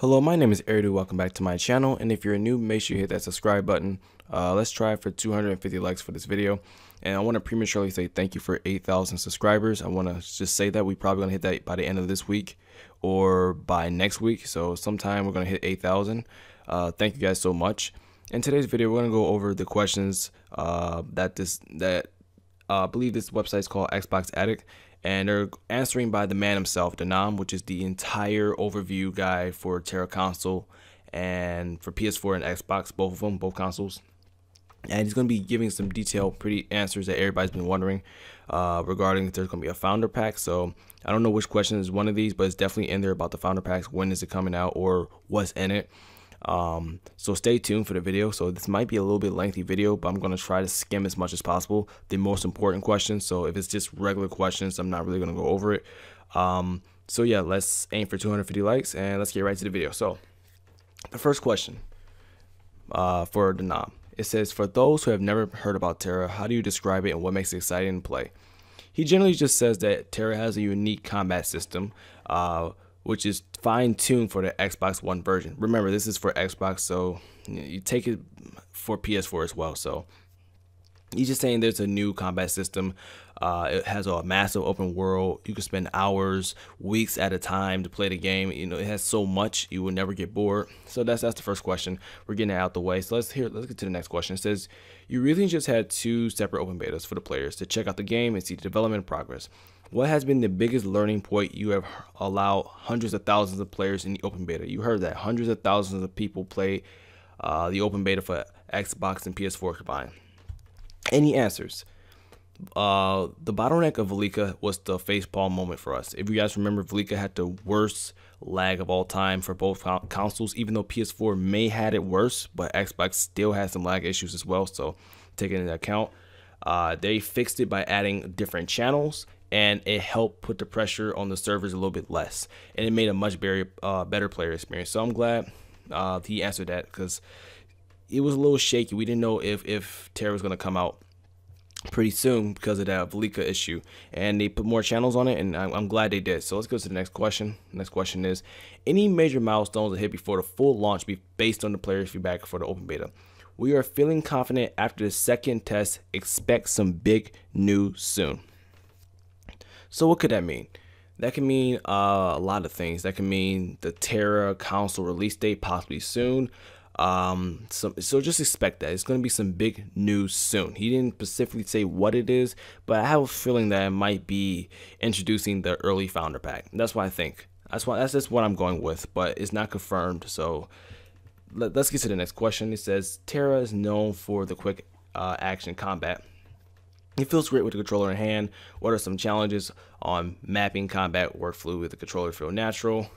Hello, my name is Aerdou. Welcome back to my channel, and if you're new, make sure you hit that subscribe button. Let's try for 250 likes for this video, and I want to prematurely say thank you for 8,000 subscribers. I want to just say that we're probably going to hit that by the end of this week or by next week, so sometime we're going to hit 8,000. Thank you guys so much. In today's video, we're going to go over the questions that I believe this website is called Xbox Addict, and they're answering by the man himself, Denomme, which is the entire overview guide for Tera Console and for PS4 and Xbox, both of them, both consoles. And he's going to be giving some detailed, pretty answers that everybody's been wondering regarding if there's going to be a founder pack. So I don't know which question is one of these, but it's definitely in there about the founder packs. When is it coming out or what's in it? So stay tuned for the video. So this might be a little bit lengthy video, but I'm going to try to skim as much as possible the most important questions. So if it's just regular questions, I'm not really going to go over it. So yeah, let's aim for 250 likes and let's get right to the video. So the first question for Denomme, it says, for those who have never heard about Tera, how do you describe it and what makes it exciting to play? He generally just says that Tera has a unique combat system, which is fine-tuned for the Xbox One version. Remember, this is for Xbox, so you take it for PS4 as well. So he's just saying there's a new combat system. It has a massive open world. You can spend hours, weeks at a time to play the game. You know, it has so much, you will never get bored. So that's the first question. We're getting it out the way. So let's get to the next question. It says, you really just had 2 separate open betas for the players to check out the game and see the development progress. What has been the biggest learning point you have allowed hundreds of thousands of players in the open beta? You heard that. Hundreds of thousands of people play the open beta for Xbox and PS4 combined. Any answers? The bottleneck of Velika was the facepalm moment for us. If you guys remember, Velika had the worst lag of all time for both consoles, even though PS4 may had it worse, but Xbox still has some lag issues as well. So taking into account, they fixed it by adding different channels, and it helped put the pressure on the servers a little bit less, and it made a much better player experience. So I'm glad he answered that, because it was a little shaky. We didn't know if Tera was going to come out pretty soon because of that Velika issue, and they put more channels on it, and I'm glad they did. So let's go to the next question. The next question is, any major milestones to hit before the full launch based on the players' feedback for the open beta? We are feeling confident after the second test. Expect some big news soon. So what could that mean? That can mean a lot of things. That can mean the Tera console release date possibly soon. So just expect that. It's going to be some big news soon. He didn't specifically say what it is, but I have a feeling that it might be introducing the early founder pack. That's what I think. That's just what I'm going with, but it's not confirmed. So let's get to the next question. It says, Tera is known for the quick action combat. It feels great with the controller in hand. What are some challenges on mapping combat workflow with the controller feel natural?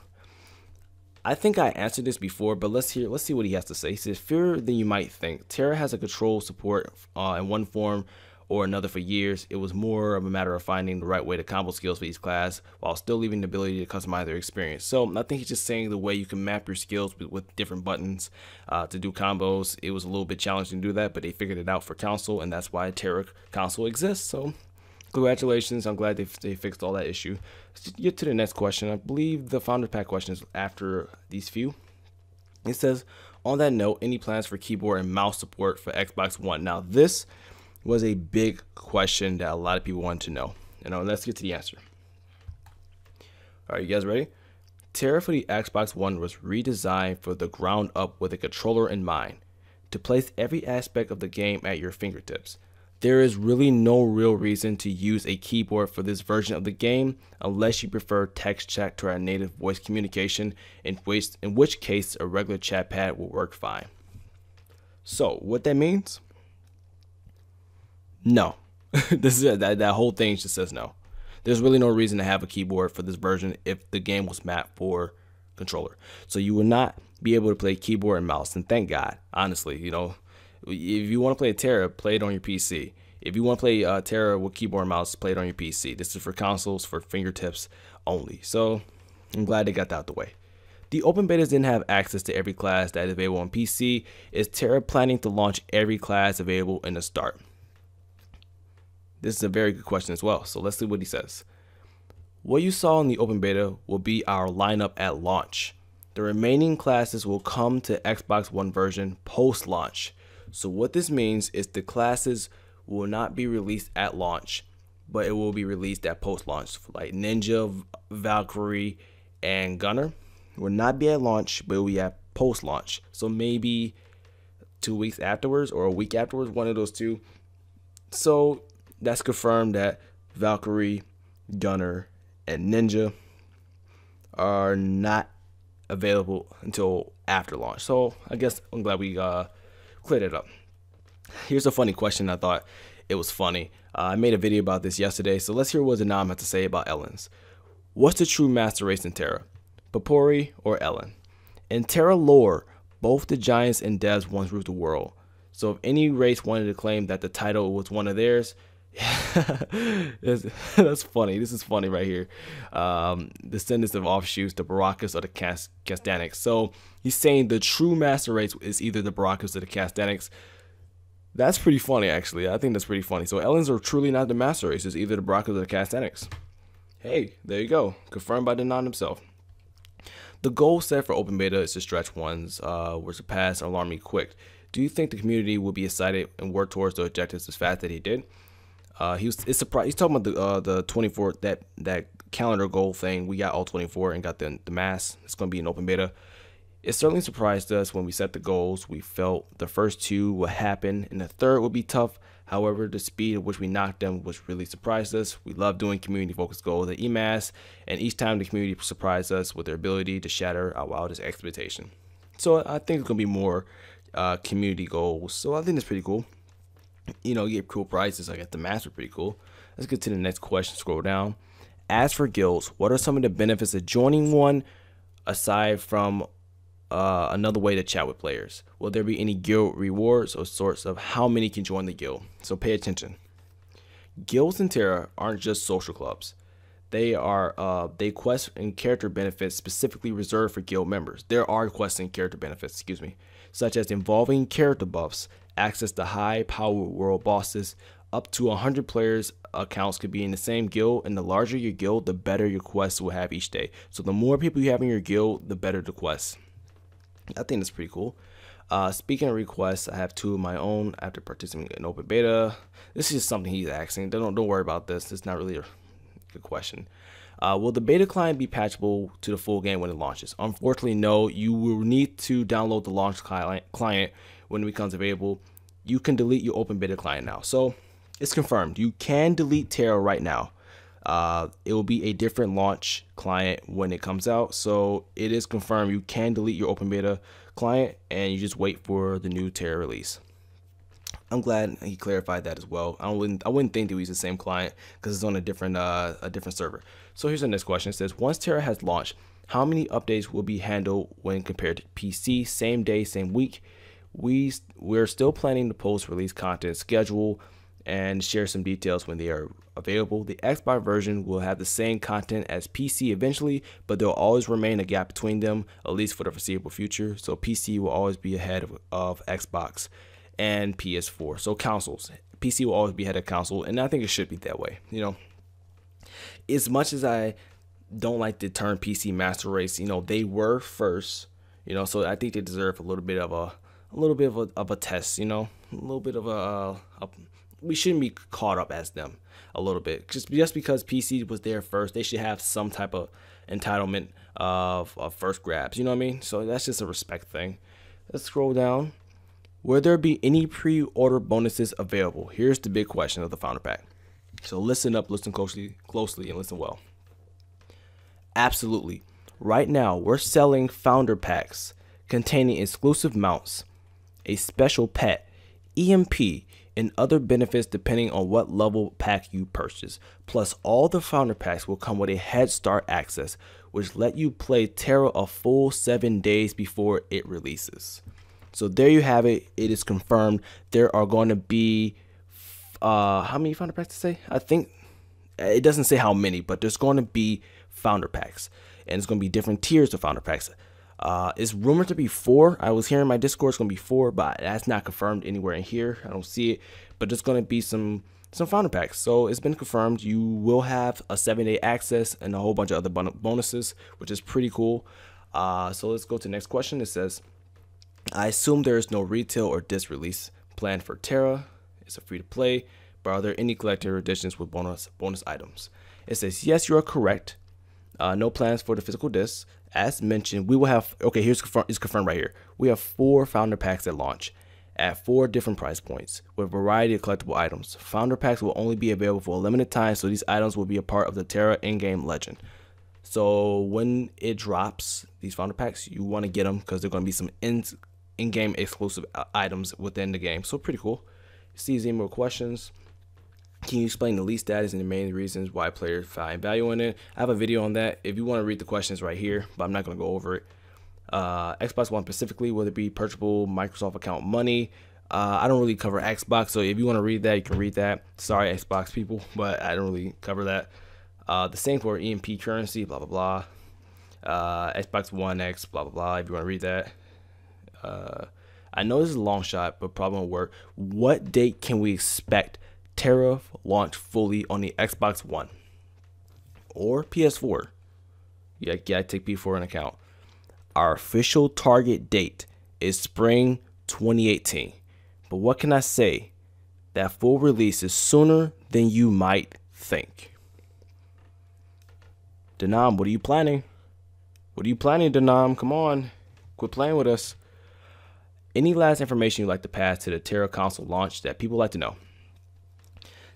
I think I answered this before, but let's see what he has to say. He says, fewer than you might think. Tera has a control support in one form or another for years. It was more of a matter of finding the right way to combo skills for each class while still leaving the ability to customize their experience. So I think he's just saying the way you can map your skills with different buttons to do combos. It was a little bit challenging to do that, but they figured it out for console, and that's why Tera Console exists. So congratulations. I'm glad they fixed all that issue. Let's get to the next question. I believe the founder pack question is after these few. It says, on that note, any plans for keyboard and mouse support for Xbox One? Now this was a big question that a lot of people wanted to know. Let's get to the answer. All right, you guys ready? Tera for the Xbox One was redesigned for the ground up with a controller in mind, to place every aspect of the game at your fingertips. There is really no real reason to use a keyboard for this version of the game unless you prefer text chat to our native voice communication, in which case a regular chat pad will work fine. So what that means? No. This is that whole thing just says no. There's really no reason to have a keyboard for this version if the game was mapped for controller. So you will not be able to play keyboard and mouse, and thank God. Honestly, if you want to play Tera, play it on your PC. If you want to play Tera with keyboard and mouse, play it on your PC. This is for consoles, for fingertips only. So I'm glad they got that out the way. The open betas didn't have access to every class that is available on PC. Is Tera planning to launch every class available in the start? This is a very good question as well. So let's see what he says. What you saw in the open beta will be our lineup at launch. The remaining classes will come to Xbox One version post-launch. So what this means is the classes will not be released at launch, but it will be released at post-launch. Like Ninja, Valkyrie, and Gunner will not be at launch, but it will be at post-launch. So maybe 2 weeks afterwards or a week afterwards, one of those two. So that's confirmed that Valkyrie, Gunner, and Ninja are not available until after launch. So I guess I'm glad we cleared it up. Here's a funny question. I thought it was funny. I made a video about this yesterday, so let's hear what Denomme had to say about Ellen's. What's the true master race in Tera, Papori or Ellen? In Tera lore, both the Giants and Devs once ruled the world. So if any race wanted to claim that the title was one of theirs, that's funny. This is funny right here. Descendants of offshoots, the Baracus or the Castanics. So he's saying the true master race is either the Baracus or the Castanics. That's pretty funny, actually. I think that's pretty funny. So Ellens are truly not the master race. It's either the Baracus or the Castanics. Hey, there you go. Confirmed by Denomme himself. The goal set for open beta is to stretch ones, were surpassed alarmingly quick. Do you think the community will be excited and work towards the objectives as fast as he did? It's surprised. He's talking about the 24 that calendar goal thing. We got all 24 and got the mass. It's going to be an open beta. It certainly surprised us when we set the goals. We felt the first two would happen and the third would be tough. However, the speed at which we knocked them was really surprised us. We love doing community focused goals at EMAS, and each time the community surprised us with their ability to shatter our wildest expectation. So I think it's going to be more community goals. So I think it's pretty cool. You know, you get cool prizes. I guess the maps are pretty cool. Let's get to the next question. Scroll down. As for guilds, what are some of the benefits of joining one aside from another way to chat with players? Will there be any guild rewards or sorts of how many can join the guild? So pay attention. Guilds in Tera aren't just social clubs. They are quest and character benefits specifically reserved for guild members. There are quests and character benefits, such as involving character buffs, access to high power world bosses. Up to 100 players accounts could be in the same guild, and the larger your guild, the better your quests will have each day. So the more people you have in your guild, the better the quests. I think that's pretty cool. Speaking of requests, I have 2 of my own after participating in open beta. This is just something he's asking. Don't worry about this. It's not really a good question. Will the beta client be patchable to the full game when it launches? Unfortunately, no. You will need to download the launch client when it becomes available. You can delete your open beta client now. So it's confirmed. You can delete Tera right now. It will be a different launch client when it comes out. So it is confirmed you can delete your open beta client and you just wait for the new Tera release. I'm glad he clarified that as well. I wouldn't think they use the same client because it's on a different server. So here's the next question. It says, once Tera has launched, how many updates will be handled when compared to PC? Same day, same week? We're still planning to post release content schedule and share some details when they are available. The Xbox version will have the same content as PC eventually, but there will always remain a gap between them, at least for the foreseeable future. So PC will always be ahead of Xbox and PS4. So consoles, PC will always be ahead of console, and I think it should be that way. You know, as much as I don't like the term PC master race, you know, they were first. You know, so I think they deserve a little bit of a test. You know, a little bit of we shouldn't be caught up as them a little bit. Just because PC was there first, they should have some type of entitlement of first grabs. You know what I mean? So that's just a respect thing. Let's scroll down. Will there be any pre-order bonuses available? Here's the big question of the founder pack. So listen up, listen closely, and listen well. Absolutely. Right now, we're selling founder packs containing exclusive mounts, a special pet, EMP, and other benefits depending on what level pack you purchase. Plus, all the founder packs will come with a head start access, which let you play Tera a full 7 days before it releases. So there you have it. It is confirmed. There are going to be how many founder packs to say? I think it doesn't say how many, but there's going to be founder packs, and it's going to be different tiers of founder packs. It's rumored to be 4. I was hearing in my Discord it's going to be 4, but that's not confirmed anywhere in here. I don't see it, but there's going to be some founder packs. So it's been confirmed. You will have a 7-day access and a whole bunch of other bonuses, which is pretty cool. So let's go to the next question. It says, I assume there is no retail or disc release planned for Tera. It's a free to play, but are there any collector editions with bonus items? It says, yes, you are correct. No plans for the physical discs. As mentioned, we will have, okay, it's confirmed right here. We have 4 founder packs at launch at 4 different price points with a variety of collectible items. Founder packs will only be available for a limited time, so these items will be a part of the Tera in-game legend. So when it drops, these founder packs, you want to get them because they're going to be some in-game exclusive items within the game. So pretty cool. See any more questions? Can you explain the lease status and the main reasons why players find value in it? I have a video on that if you want to read the questions right here, but I'm not going to go over it. Xbox One specifically, whether it be purchasable Microsoft account money. I don't really cover Xbox, so if you want to read that, you can read that. Sorry, Xbox people, but I don't really cover that. The same for EMP currency, blah, blah, blah. Xbox One X, blah, blah, blah, if you want to read that. I know this is a long shot, but probably won't work. What date can we expect Tera launch fully on the Xbox One or PS4? Yeah, take PS4 in account. Our official target date is spring 2018. But what can I say? That full release is sooner than you might think. Denomme, what are you planning? What are you planning, Denomme? Come on, quit playing with us. Any last information you'd like to pass to the Tera console launch that people like to know?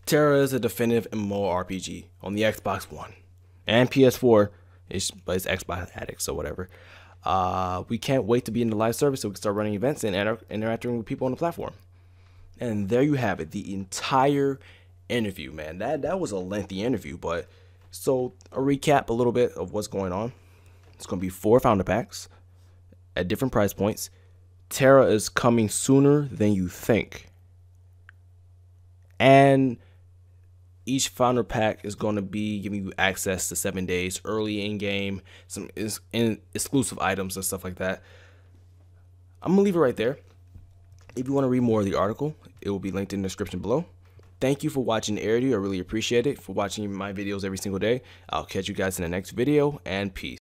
Tera is a definitive MMORPG on the Xbox One and PS4, but it's Xbox Addict, so whatever. We can't wait to be in the live service so we can start running events and interacting with people on the platform. And there you have it, the entire interview, man. That was a lengthy interview, but so a recap a little bit of what's going on. It's going to be 4 founder packs at different price points. Tera is coming sooner than you think. And each founder pack is going to be giving you access to 7 days early in game, some exclusive items and stuff like that. I'm going to leave it right there. If you want to read more of the article, it will be linked in the description below. Thank you for watching Aerdou. I really appreciate it, for watching my videos every single day. I'll catch you guys in the next video, and peace.